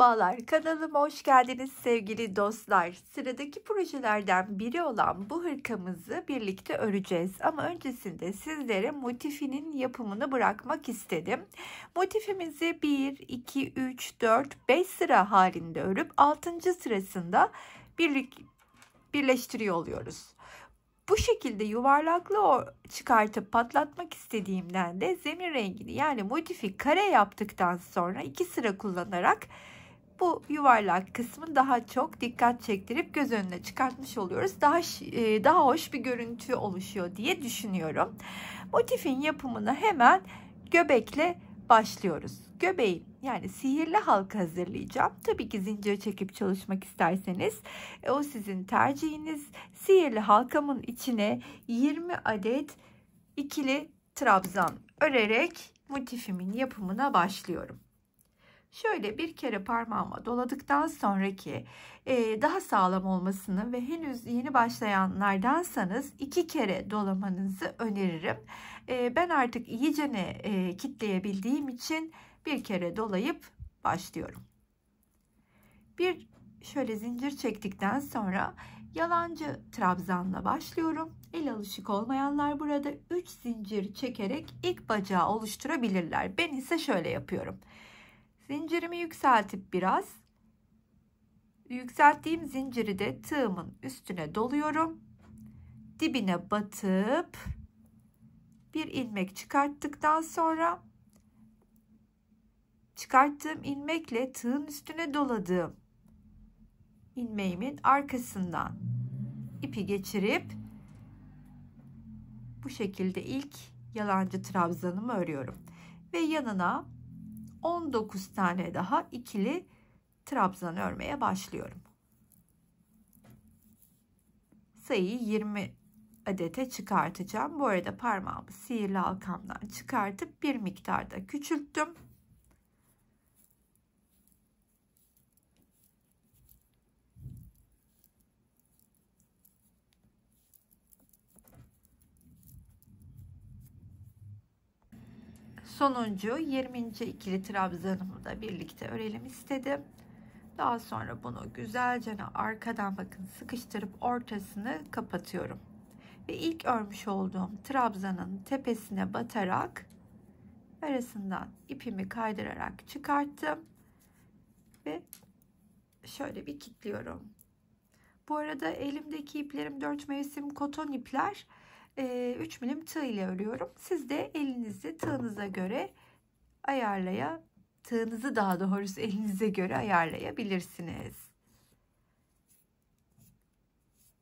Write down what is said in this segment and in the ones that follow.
Merhabalar, kanalıma hoş geldiniz sevgili dostlar. Sıradaki projelerden biri olan bu hırkamızı birlikte öreceğiz. Ama öncesinde sizlere motifinin yapımını bırakmak istedim. Motifimizi 1, 2, 3, 4, 5 sıra halinde örüp 6. sırasında birleştiriyor oluyoruz. Bu şekilde yuvarlaklı çıkartıp patlatmak istediğimden de zemin rengini yani motifi kare yaptıktan sonra 2 sıra kullanarak bu yuvarlak kısmı daha çok dikkat çektirip göz önüne çıkartmış oluyoruz. Daha hoş bir görüntü oluşuyor diye düşünüyorum. Motifin yapımına hemen göbekle başlıyoruz. Göbeğin yani sihirli halka hazırlayacağım. Tabii ki zincir çekip çalışmak isterseniz o sizin tercihiniz. Sihirli halkamın içine 20 adet ikili trabzan örerek motifimin yapımına başlıyorum. Şöyle bir kere parmağıma doladıktan sonraki daha sağlam olmasını ve henüz yeni başlayanlardansanız 2 kere dolamanızı öneririm. Ben artık iyicene kitleyebildiğim için bir kere dolayıp başlıyorum. Bir şöyle zincir çektikten sonra yalancı trabzanla başlıyorum. El alışık olmayanlar burada 3 zincir çekerek ilk bacağı oluşturabilirler. Ben ise şöyle yapıyorum. Zincirimi yükseltip biraz yükselttiğim zinciri de tığımın üstüne doluyorum. Dibine batıp bir ilmek çıkarttıktan sonra çıkarttığım ilmekle tığın üstüne doladığım ilmeğimin arkasından ipi geçirip bu şekilde ilk yalancı trabzanımı örüyorum ve yanına 19 tane daha ikili trabzan örmeye başlıyorum. Sayıyı 20 adete çıkartacağım. Bu arada parmağımı sihirli halkamdan çıkartıp bir miktarda küçülttüm. Sonuncu 20. ikili trabzanımı da birlikte örelim istedim. Daha sonra bunu güzelce arkadan bakın sıkıştırıp ortasını kapatıyorum. Ve ilk örmüş olduğum trabzanın tepesine batarak arasından ipimi kaydırarak çıkarttım. Ve şöyle bir kilitliyorum. Bu arada elimdeki iplerim 4 mevsim koton ipler. 3 milim tığ ile örüyorum. Siz de elinizi tığınıza göre tığınızı daha doğrusu elinize göre ayarlayabilirsiniz.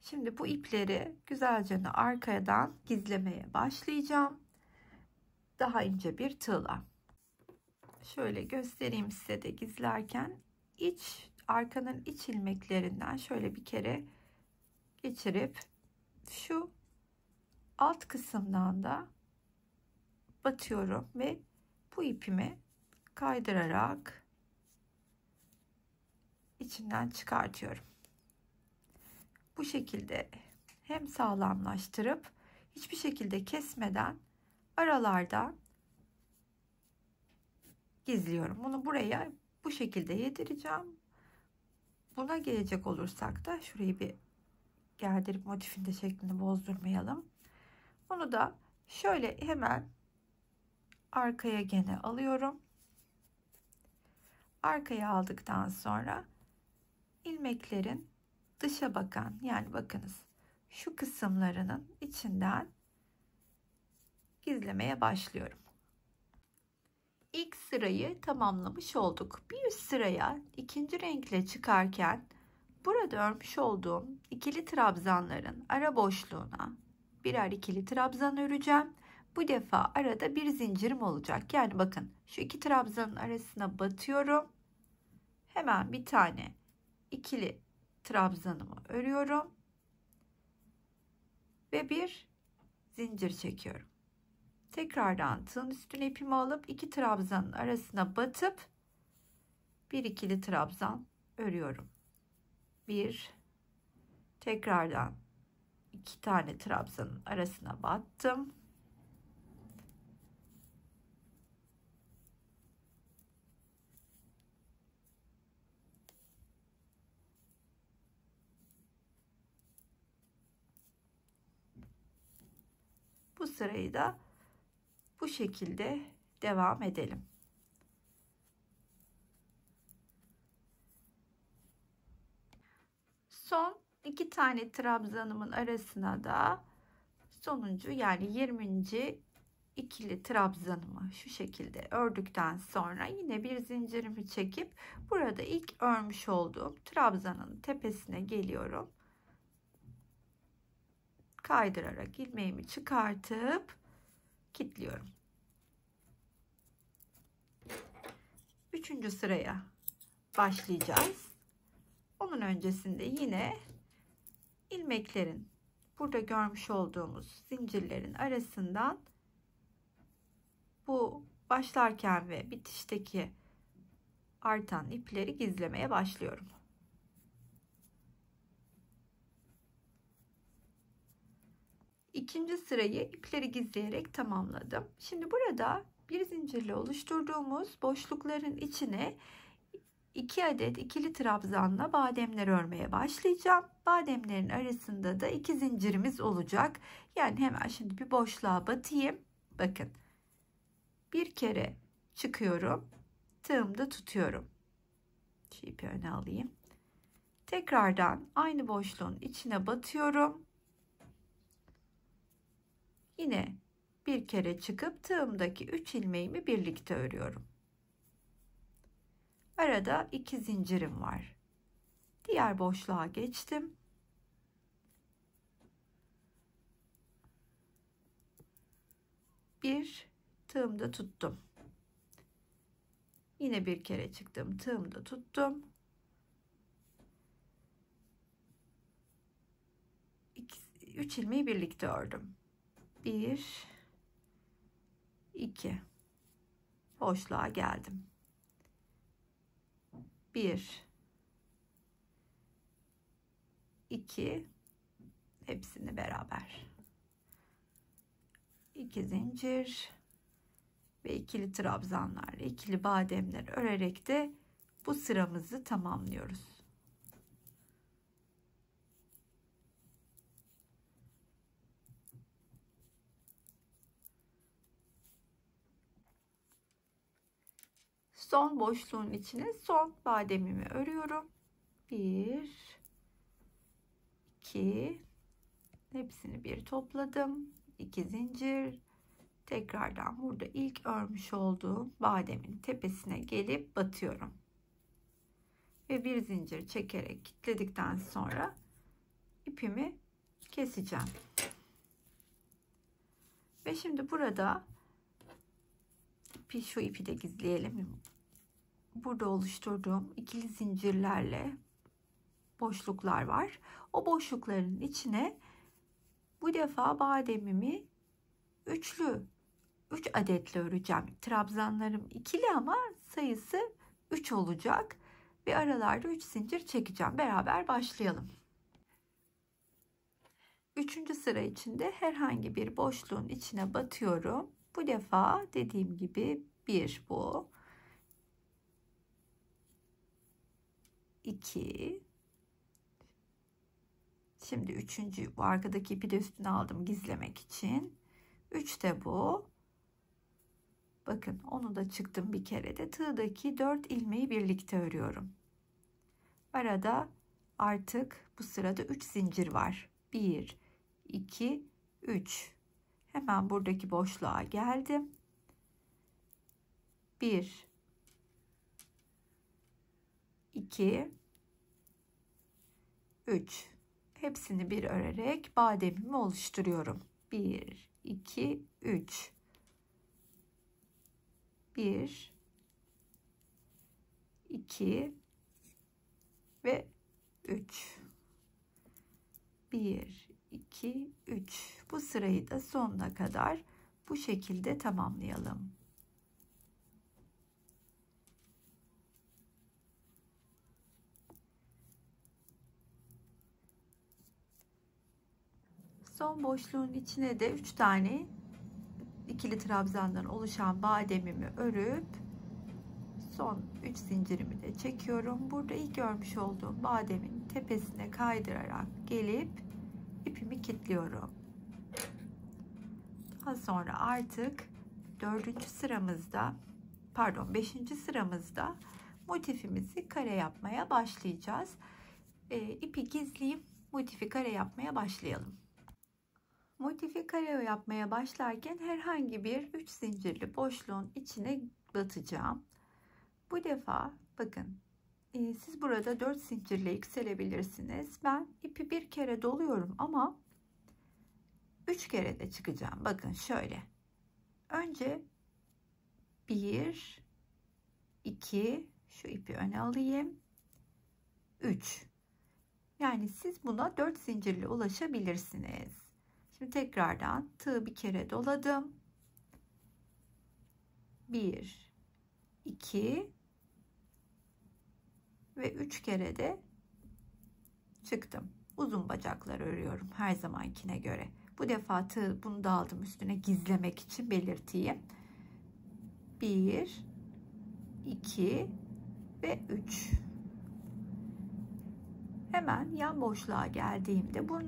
Şimdi bu ipleri güzelce arkadan gizlemeye başlayacağım. Daha ince bir tığla. Şöyle göstereyim size de gizlerken arkanın iç ilmeklerinden şöyle bir kere geçirip şu alt kısımdan da batıyorum ve bu ipimi kaydırarak içinden çıkartıyorum. Bu şekilde hem sağlamlaştırıp hiçbir şekilde kesmeden aralardan gizliyorum. Bunu buraya bu şekilde yedireceğim. Buna gelecek olursak da şurayı bir gerdirip motifin de şeklini bozdurmayalım. Bunu da şöyle hemen arkaya gene alıyorum. Arkaya aldıktan sonra ilmeklerin dışa bakan yani bakınız şu kısımlarının içinden gizlemeye başlıyorum. İlk sırayı tamamlamış olduk. Bir üst sıraya ikinci renkle çıkarken burada örmüş olduğum ikili trabzanların ara boşluğuna birer ikili trabzan öreceğim. Bu defa arada bir zincirim olacak. Yani bakın şu iki trabzanın arasına batıyorum. Hemen bir tane ikili trabzanımı örüyorum. Ve bir zincir çekiyorum. Tekrardan tığın üstüne ipimi alıp iki trabzanın arasına batıp bir ikili trabzan örüyorum. Bir, tekrardan iki tane trabzanın arasına battım. Bu sırayı da bu şekilde devam edelim. Son 2 tane trabzanımın arasına da sonuncu yani 20. ikili trabzanımı şu şekilde ördükten sonra yine bir zincirimi çekip burada ilk örmüş olduğum trabzanın tepesine geliyorum. Kaydırarak ilmeğimi çıkartıp kilitliyorum. 3. sıraya başlayacağız. Onun öncesinde yine ilmeklerin burada görmüş olduğumuz zincirlerin arasından bu başlarken ve bitişteki artan ipleri gizlemeye başlıyorum. İkinci sırayı ipleri gizleyerek tamamladım. Şimdi burada bir zincirle oluşturduğumuz boşlukların içine 2 adet ikili trabzanla bademler örmeye başlayacağım. Bademlerin arasında da 2 zincirimiz olacak. Yani hemen şimdi bir boşluğa batayım. Bakın. Bir kere çıkıyorum. Tığımda tutuyorum. Şu ipi öne alayım. Tekrardan aynı boşluğun içine batıyorum. Yine bir kere çıkıp tığımdaki 3 ilmeğimi birlikte örüyorum. Arada 2 zincirim var. Diğer boşluğa geçtim. Bir tığımda tuttum. Yine bir kere çıktım, tığımda tuttum. 3 ilmeği birlikte ördüm. 1 2 boşluğa geldim. 1 2 hepsini beraber. 2 zincir ve ikili trabzanlar, ikili bademler örerek de bu sıramızı tamamlıyoruz. Son boşluğun içine son bademimi örüyorum. 1 2 hepsini bir topladım. 2 zincir. Tekrardan burada ilk örmüş olduğum bademin tepesine gelip batıyorum. Ve bir zincir çekerek kilitledikten sonra ipimi keseceğim. Ve şimdi burada şu ipi de gizleyelim. Burada oluşturduğum ikili zincirlerle boşluklar var. O boşlukların içine bu defa bademimi 3 adetle öreceğim. Trabzanlarım ikili ama sayısı 3 olacak ve aralarda 3 zincir çekeceğim. Beraber başlayalım. 3. sıra içinde herhangi bir boşluğun içine batıyorum. Bu defa dediğim gibi 1 bu. 2. Şimdi 3. bu arkadaki ipi de üstüne aldım gizlemek için. 3 de bu. Bakın onu da çıktım bir kere de tığdaki 4 ilmeği birlikte örüyorum. Arada artık bu sırada 3 zincir var. 1 2 3. Hemen buradaki boşluğa geldim. 1 2 3. Hepsini bir örerek bademimi oluşturuyorum. 1 2 3. 1 2 ve 3. 1 2 3. Bu sırayı da sonuna kadar bu şekilde tamamlayalım. Son boşluğun içine de 3 tane ikili trabzandan oluşan bademimi örüp son 3 zincirimi de çekiyorum. Burada ilk örmüş olduğum bademin tepesine kaydırarak gelip ipimi kilitliyorum. Daha sonra artık 5. sıramızda motifimizi kare yapmaya başlayacağız. İpi gizleyip motifi kare yapmaya başlayalım. Motifi kare yapmaya başlarken herhangi bir 3 zincirli boşluğun içine batacağım. Bu defa bakın, siz burada 4 zincirle yükselebilirsiniz. Ben ipi bir kere doluyorum ama 3 kere de çıkacağım. Bakın şöyle. Önce 1, 2, şu ipi öne alayım. 3. Yani siz buna 4 zincirle ulaşabilirsiniz. Şimdi tekrardan tığı bir kere doladım. 1, 2 ve 3 kere de çıktım. Uzun bacaklar örüyorum her zamankine göre. Bu defa tığ bunu da aldım üstüne gizlemek için, belirteyim. 1, 2 ve 3. Hemen yan boşluğa geldiğimde bu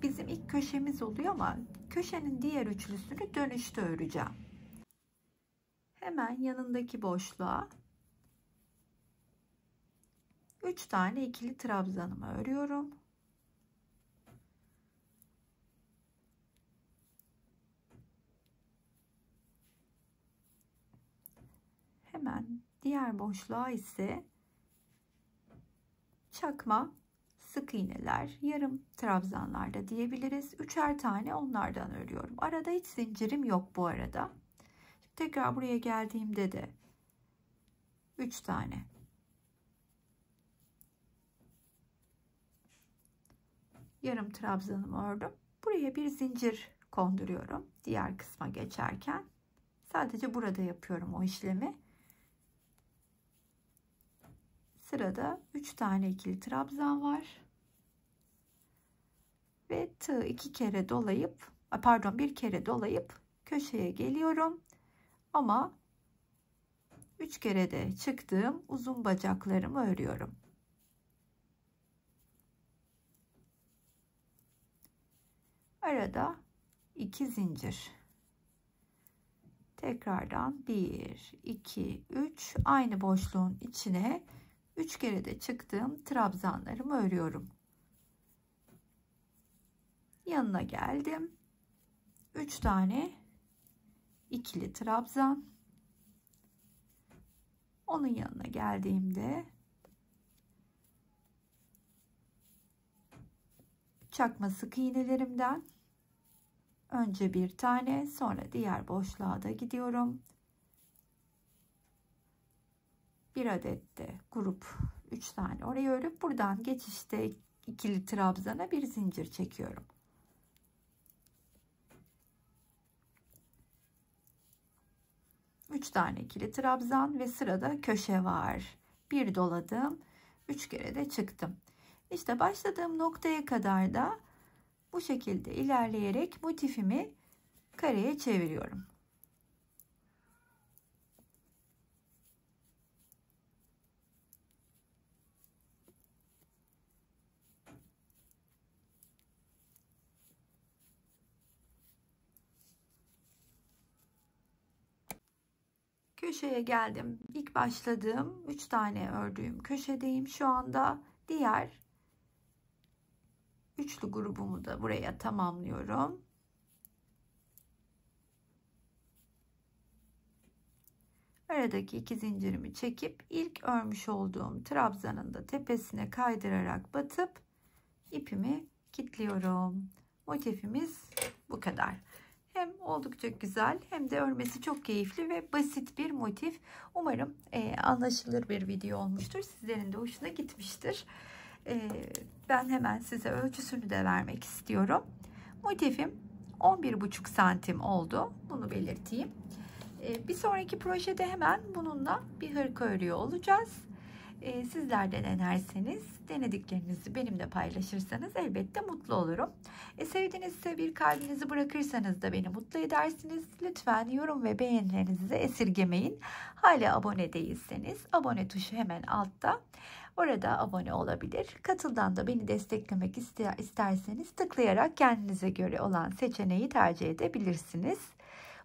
bizim ilk köşemiz oluyor ama köşenin diğer üçlüsünü dönüşte öreceğim. Hemen yanındaki boşluğa 3 tane ikili trabzanımı örüyorum. Hemen diğer boşluğa ise çakma sık iğneler, yarım trabzanlar da diyebiliriz. 3'er tane onlardan örüyorum. Arada hiç zincirim yok bu arada. Şimdi tekrar buraya geldiğimde de 3 tane yarım trabzanımı ördüm. Buraya bir zincir konduruyorum. Diğer kısma geçerken sadece burada yapıyorum o işlemi. Sırada 3 tane ikili trabzan var. Ve tığı bir kere dolayıp köşeye geliyorum. Ama 3 kere de çıktığım uzun bacaklarımı örüyorum. Arada 2 zincir. Tekrardan 1, 2, 3 aynı boşluğun içine 3 kere de çıktığım trabzanlarımı örüyorum. Yanına geldim. 3 tane ikili trabzan. Onun yanına geldiğimde çakma sık iğnelerimden önce bir tane, sonra diğer boşluğa da gidiyorum. Bir adet de grup 3 tane oraya örüp buradan geçişte ikili trabzana bir zincir çekiyorum. Üç tane ikili trabzan ve sırada köşe var. Bir doladım, 3 kere de çıktım. İşte başladığım noktaya kadar da bu şekilde ilerleyerek motifimi kareye çeviriyorum. Köşeye geldim. İlk başladığım 3 tane ördüğüm köşedeyim. Şu anda diğer üçlü grubumu da buraya tamamlıyorum. Aradaki 2 zincirimi çekip ilk örmüş olduğum trabzanın da tepesine kaydırarak batıp ipimi kilitliyorum. Motifimiz bu kadar. Hem oldukça güzel hem de örmesi çok keyifli ve basit bir motif. Umarım anlaşılır bir video olmuştur. Sizlerin de hoşuna gitmiştir. Ben hemen size ölçüsünü de vermek istiyorum. Motifim 11,5 santim oldu. Bunu belirteyim. Bir sonraki projede hemen bununla bir hırka örüyor olacağız. Sizler de denerseniz, denediklerinizi benimle paylaşırsanız elbette mutlu olurum. Sevdiğinizse bir kalbinizi bırakırsanız da beni mutlu edersiniz. Lütfen yorum ve beğenilerinizi de esirgemeyin. Hala abone değilseniz abone tuşu hemen altta. Orada abone olabilir. Katıldan da beni desteklemek isterseniz tıklayarak kendinize göre olan seçeneği tercih edebilirsiniz.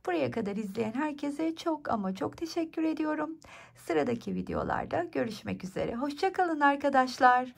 Buraya kadar izleyen herkese çok ama çok teşekkür ediyorum. Sıradaki videolarda görüşmek üzere. Hoşça kalın arkadaşlar.